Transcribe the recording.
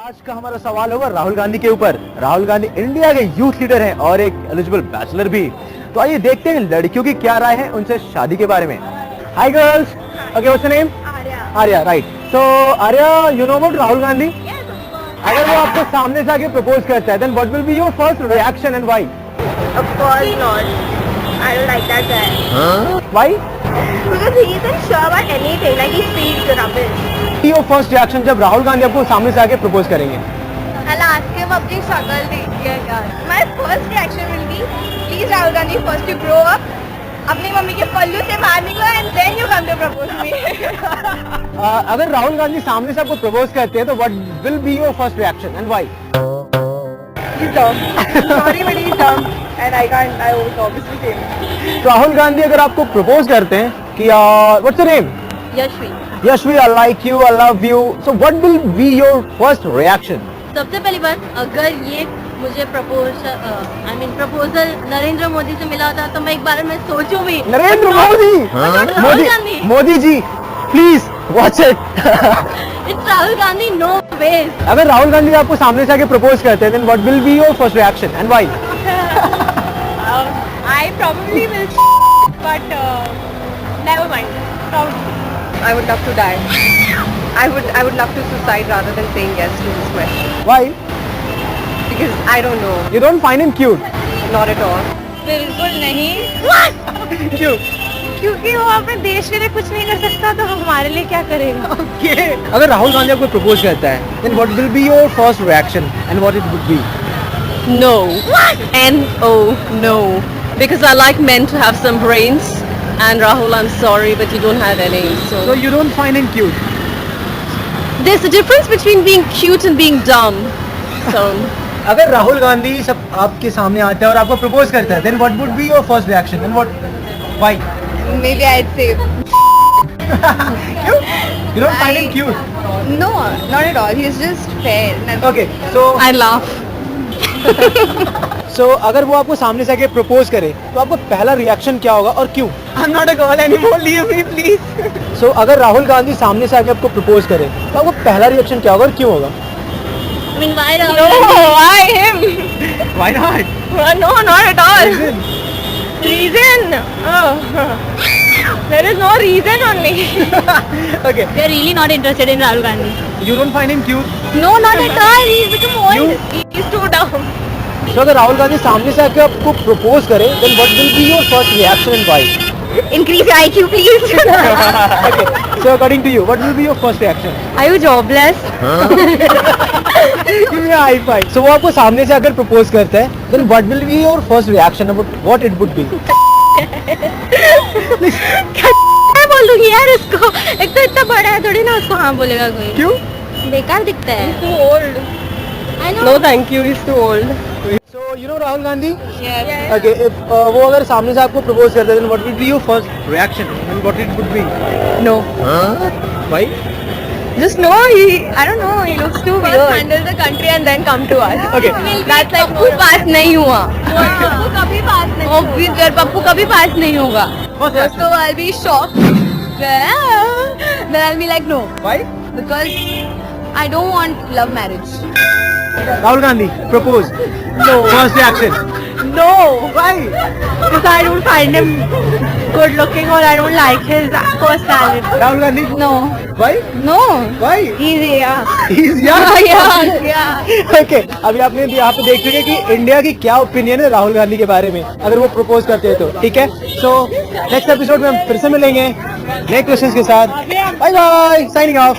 आज का हमारा सवाल होगा राहुल गांधी के ऊपर। राहुल गांधी इंडिया के यूथ लीडर हैं और एक एलिजिबल बैचलर भी। तो आइए देखते हैं लड़कियों की क्या राय है उनसे शादी के बारे में। Hi girls, okay what's your name? Arya, right. So Arya, you know about Rahul Gandhi? अगर वो आपको सामने से आके प्रपोज करता है, then what will be your first reaction and why? Of course not. I don't like that guy. Why? Because he isn't sure about anything. Like he speaks rubbish. Your first reaction जब राहुल गांधी आपको सामने से आके propose करेंगे? I'll ask him अपनी शक्ल देखिए यार. My first reaction will be, please Rahul Gandhi, first you grow up. अपनी मम्मी के पल्लू से बाहर निकलो and then you come to propose me. अगर राहुल गांधी सामने से आपको प्रपोज करते हैं तो what will be your first reaction and why? He's dumb. Sorry but he's dumb. And I won't obviously say him. Rahul Gandhi अगर आपको प्रपोज करते हैं कि what's your name? Yashvi. Yashvi, I like you, I love you. So what will be your first reaction? सबसे पहली बात, अगर ये मुझे प्रपोजल नरेंद्र मोदी से मिला होता तो मैं एक बार में सोचूं भी। Narendra Modi? Rahul Gandhi. Modi ji, please watch it. It's Rahul Gandhi, no ways. अगर राहुल गांधी आपको सामने से आके प्रपोज करते हैं, then what will be your first reaction and why? I probably will, but never mind. I would love to die. I would love to suicide rather than saying yes to this question. Why? Because I don't know. You don't find him cute? Not at all. बिल्कुल नहीं। क्यों? क्योंकि वो अपने देश के लिए कुछ नहीं कर सकता तो हमारे लिए क्या करेगा? अगर राहुल गांधी आपको प्रपोज करता है, then what will be your first reaction and what it would be? No. N-O, no. Because I like men to have some brains. And Rahul, I'm sorry, but you don't have any. So you don't find him cute? There's a difference between being cute and being dumb. So अगर राहुल गांधी सब आपके सामने आता है और आपको propose करता है, then what would be your first reaction and what? Why? Maybe I'd say क्यों? You don't find him cute? no, not at all. He's just fair. Okay, so I laugh. अगर वो आपको सामने से आके प्रपोज करे तो आपका पहला रिएक्शन क्या होगा और क्यों? I'm not a girl anymore. Leave me, please. So अगर राहुल गांधी सामने से आके आपको प्रपोज करे तो आपका पहला रिएक्शन क्या होगा और क्यों होगा? I mean, why No, Rahul? why him? Why not? No, not at all. Reason? Reason? Oh. There is no reason only. Okay. We are really not interested in Rahul Gandhi. You don't find him cute? No, not at all. He's become old. You? He's too dumb. So अगर राहुल गांधी सामने से आके आपको propose करे, then what will be your first reaction and why? Increase your IQ, please. Okay. So according to you, what will be your first reaction? Are you jobless? Give me a high five. So वो आपको सामने से अगर propose करता है, then what will be your first reaction about what it would be? मैं बोलूंगी यार इसको, एक तो इतना बड़ा है थोड़ी ना उसको हाँ बोलेगा कोई। क्यों? बेकार दिखता है। Too old. I know. No, thank you. He's too old. So you know Rahul Gandhi? Yes. Okay, if वो अगर सामने से आपको प्रपोज करता है, then what will be your first reaction and what it would be? No. Why? Just no. I don't know. He looks too First weird. handle the country and then come to us. Okay. That's like Pappu पास नहीं हुआ. पप्पू कभी पास नहीं Obvious यार पप्पू कभी पास नहीं होगा. First reaction. So I'll be shocked. Then I'll be like no, Why? because I don't want love marriage. Rahul Gandhi propose. No. First reaction. No. Why? Because I don't find him good looking or I don't like his personality. Rahul Gandhi? No. Why? No. Why? He's yeah. He's young. Yeah. Okay. अभी आपने यहाँ पे देख चुके कि India की क्या opinion है राहुल गांधी के बारे में अगर वो प्रपोज करते हैं तो, ठीक है? So नेक्स्ट एपिसोड में हम फिर से मिलेंगे नए क्वेश्चंस के साथ। Bye bye, signing of.